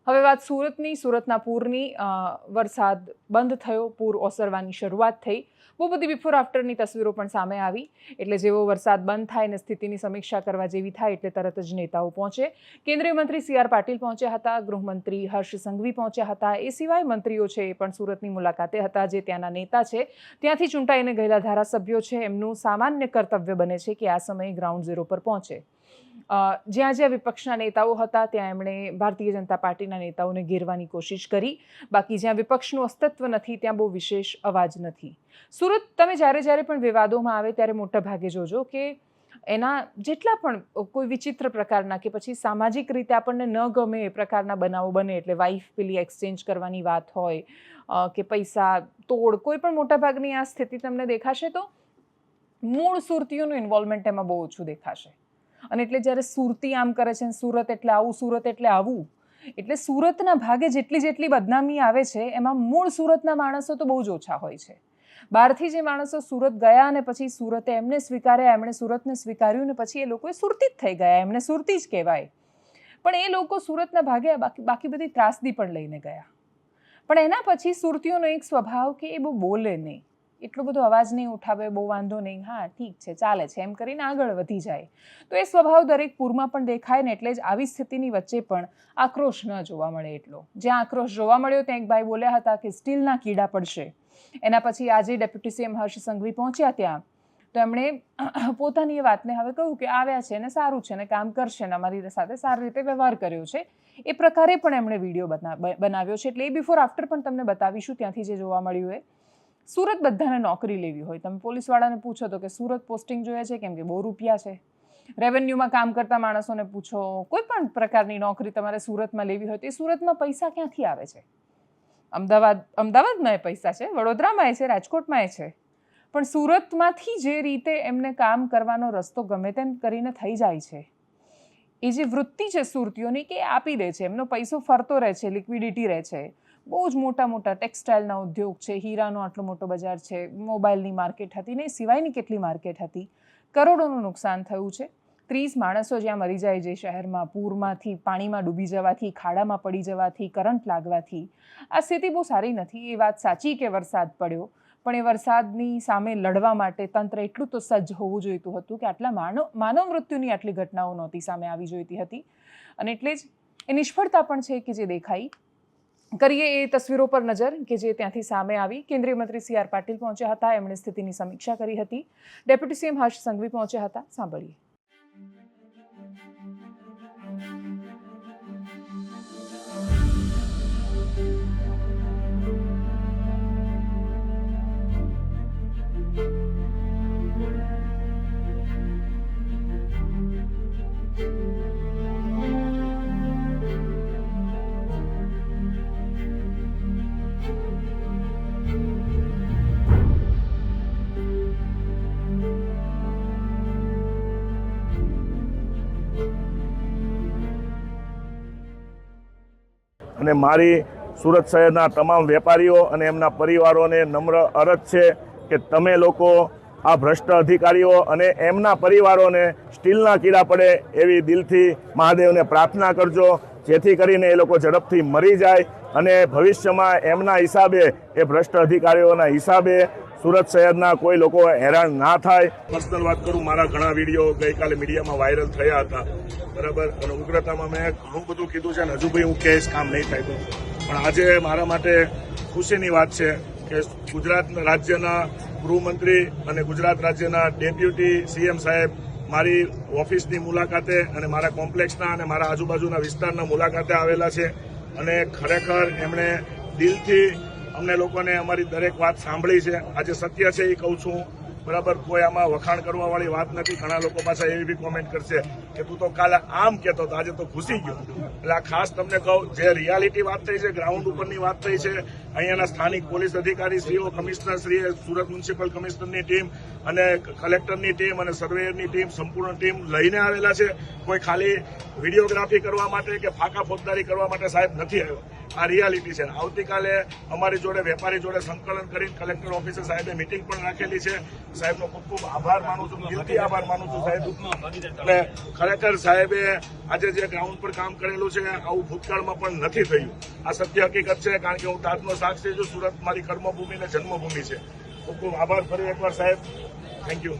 હવે વાત સુરતની. સુરતના પૂરની વરસાદ બંધ થયો, પૂર ઓસરવાની શરૂઆત થઈ. બહુ બધી બિફોર આફ્ટરની તસવીરો પણ સામે આવી. એટલે જેવો વરસાદ બંધ થાય અને સ્થિતિની સમીક્ષા કરવા જેવી થાય એટલે તરત જ નેતાઓ પહોંચે. કેન્દ્રીય મંત્રી CR પાટીલ પહોંચ્યા હતા, ગૃહમંત્રી હર્ષ સંઘવી પહોંચ્યા હતા. એ સિવાય મંત્રીઓ છે એ પણ સુરતની મુલાકાતે હતા. જે ત્યાંના નેતા છે, ત્યાંથી ચૂંટાઈને ગયેલા ધારાસભ્યો છે, એમનું સામાન્ય કર્તવ્ય બને છે કે આ સમયે ગ્રાઉન્ડ ઝીરો પર પહોંચે. જ્યાં જ્યાં વિપક્ષના નેતાઓ હતા ત્યાં એમણે ભારતીય જનતા પાર્ટીના નેતાઓને ઘેરવાની કોશિશ કરી. બાકી જ્યાં વિપક્ષનું અસ્તિત્વ નથી ત્યાં બહુ વિશેષ અવાજ નથી. સુરત તમે જ્યારે પણ વિવાદોમાં આવે ત્યારે મોટા ભાગે જોજો કે એના જેટલા પણ કોઈ વિચિત્ર પ્રકારના કે પછી સામાજિક રીતે આપણને ન ગમે એ પ્રકારના બનાવો બને, એટલે વાઇફ પેલી એક્સચેન્જ કરવાની વાત હોય કે પૈસા તોડ, કોઈ પણ મોટા ભાગની આ સ્થિતિ તમને દેખાશે તો મૂળ સુરતીઓનું ઇન્વોલ્વમેન્ટ એમાં બહુ ઓછું દેખાશે. અને એટલે જ્યારે સુરતી આમ કરે છે, સુરત એટલે આવું, સુરત એટલે આવું, એટલે સુરતના ભાગે જેટલી બદનામી આવે છે એમાં મૂળ સુરતના માણસો તો બહુ જ ઓછા હોય છે. બહારથી જે માણસો સુરત ગયા અને પછી સુરતે એમને સ્વીકાર્યા, એમણે સુરતને સ્વીકાર્યું ને પછી એ લોકો સુરતી જ થઈ ગયા, એમને સુરતી જ કહેવાય. પણ એ લોકો સુરતના ભાગે બાકી બધી ત્રાસદી પણ લઈને ગયા. પણ એના પછી સુરતીઓનો એક સ્વભાવ કે એ બહુ બોલે નહીં, એટલો બધો અવાજ નહીં ઉઠાવે, બહુ વાંધો નહીં, હા ઠીક છે, ચાલે છે, એમ કરીને આગળ વધી જાય. તો એ સ્વભાવ દરેક પૂરમાં પણ દેખાય ને એટલે જ આવી સ્થિતિની વચ્ચે પણ આક્રોશ ન જોવા મળે એટલો. જ્યાં આક્રોશ જોવા મળ્યો ત્યાં એક ભાઈ બોલ્યા હતા કે સ્ટીલના કીડા પડશે. એના પછી આજે ડેપ્યુટી CM હર્ષ સંઘવી પહોંચ્યા ત્યાં, તો એમણે પોતાની એ વાતને હવે કહ્યું કે આવ્યા છે ને સારું છે ને કામ કરશે ને અમારી સાથે સારી રીતે વ્યવહાર કર્યો છે. એ પ્રકારે પણ એમણે વિડીયો બનાવ્યો છે. એટલે એ બિફોર આફ્ટર પણ તમને બતાવીશું ત્યાંથી જે જોવા મળ્યું એ. સુરત બધાને નોકરી લેવી હોય, તમે પોલીસવાળાને પૂછો તો કે સુરત પોસ્ટિંગ જોઈએ છે કેમ કે બહુ રૂપિયા છે. રેવન્યુમાં કામ કરતા માણસોને પૂછો, કોઈ પણ પ્રકારની નોકરી તમારે સુરતમાં લેવી હોય તો એ સુરતમાં પૈસા ક્યાંથી આવે છે? અમદાવાદમાં એ પૈસા છે, વડોદરામાં એ છે, રાજકોટમાં એ છે. પણ સુરતમાંથી જે રીતે એમને કામ કરવાનો રસ્તો ગમે તેમ કરીને થઈ જાય છે, એ જે વૃત્તિ છે સુરતીઓની કે આપી દે છે, એમનો પૈસો ફરતો રહે છે, લિક્વિડિટી રહે છે. બહુ જ મોટા ટેક્સટાઇલના ઉદ્યોગ છે, હીરાનો આટલો મોટો બજાર છે, મોબાઈલની માર્કેટ હતી ને એ સિવાયની કેટલી માર્કેટ હતી. કરોડોનું નુકસાન થયું છે. 30 માણસો જ્યાં મરી જાય, જે શહેરમાં પૂરમાંથી પાણીમાં ડૂબી જવાથી, ખાડામાં પડી જવાથી, કરંટ લાગવાથી, આ સ્થિતિ બહુ સારી નથી. એ વાત સાચી કે વરસાદ પડ્યો, પણ એ વરસાદની સામે લડવા માટે તંત્ર એટલું તો સજ્જ હોવું જોઈતું હતું કે આટલા માનવ મૃત્યુની આટલી ઘટનાઓ નહોતી સામે આવી જોઈતી હતી. અને એટલે જ એ નિષ્ફળતા પણ છે કે જે દેખાઈ. કરીએ એ તસવીરો પર નજર કે જે ત્યાંથી સામે આવી. કેન્દ્રીય મંત્રી CR પાટીલ પહોંચ્યા હતા, એમણે સ્થિતિની સમીક્ષા કરી હતી. ડેપ્યુટી CM હર્ષ સંઘવી પહોંચ્યા હતા. સાંભળીએ. અને મારી સુરત શહેરના તમામ વેપારીઓ અને એમના પરિવારોને નમ્ર અરજ છે કે તમે લોકો આ ભ્રષ્ટ અધિકારીઓ અને એમના પરિવારોને સ્ટીલના કીડા પડે એવી દિલથી મહાદેવને પ્રાર્થના કરજો, જેથી કરીને એ લોકો ઝડપથી મરી જાય અને ભવિષ્યમાં એમના હિસાબે, એ ભ્રષ્ટ અધિકારીઓના હિસાબે સુરત શહેરના કોઈ લોકો હેરાન ના થાય. પર્સનલ વાત કરું, મારા ઘણા વિડીયો ગઈકાલે મીડિયામાં વાયરલ થયા હતા, બરાબર, અને ઉગ્રતામાં મેં ઘણું બધું કીધું છે અને હજુ ભાઈ હું કહીશ કામ નહીં થાય તો. પણ આજે મારા માટે ખુશીની વાત છે કે ગુજરાત રાજ્યના ગૃહમંત્રી અને ગુજરાત રાજ્યના ડેપ્યુટી CM સાહેબ મારી ઓફિસની મુલાકાતે અને મારા કોમ્પ્લેક્સના અને મારા આજુબાજુના વિસ્તારના મુલાકાતે આવેલા છે. અને ખરેખર એમણે દિલથી અમને લોકોને અમારી દરેક વાત સાંભળી છે. આજે સત્ય છે એ કહું છું, બરાબર, કોઈ આમાં વખાણ કરવાવાળી વાત નથી. ઘણા લોકો પાસે એવી બી કોમેન્ટ કરશે કે તું તો કાલે આમ કહેતો હતો, આજે તો ઘૂસી ગયો. એટલે આ ખાસ તમને કહું, જે રિયાલિટી વાત થઈ છે, ગ્રાઉન્ડ ઉપરની વાત થઈ છે, અહીંયાના સ્થાનિક પોલીસ અધિકારી શ્રીઓ, કમિશનર શ્રીએ, સુરત મ્યુનિસિપલ કમિશનરની ટીમ અને કલેક્ટરની ટીમ અને સર્વેયરની ટીમ, સંપૂર્ણ ટીમ લઈને આવેલા છે. કોઈ ખાલી વિડીયોગ્રાફી કરવા માટે કે ફાંકા ફોજદારી કરવા માટે સાહેબ નથી આવ્યો. આ રિયાલિટી છે. આવતીકાલે અમારી જોડે વેપારી જોડે સંકલન કરીને કલેક્ટર ઓફિસે સાહેબે મિટિંગ પણ રાખેલી છે. સાહેબનો ખૂબ ખૂબ આભાર માનું છું, દિલથી આભાર માનું છું સાહેબ. એટલે ખરેખર સાહેબે આજે જે ગ્રાઉન્ડ પર કામ કરેલું છે આવું ભૂતકાળમાં પણ નથી થયું. આ સત્ય હકીકત છે, કારણ કે હું તાજનો સાક્ષી છું. સુરત મારી કર્મભૂમિ ને જન્મભૂમિ છે. ખૂબ ખૂબ આભાર ફરી એકવાર સાહેબ. Thank you.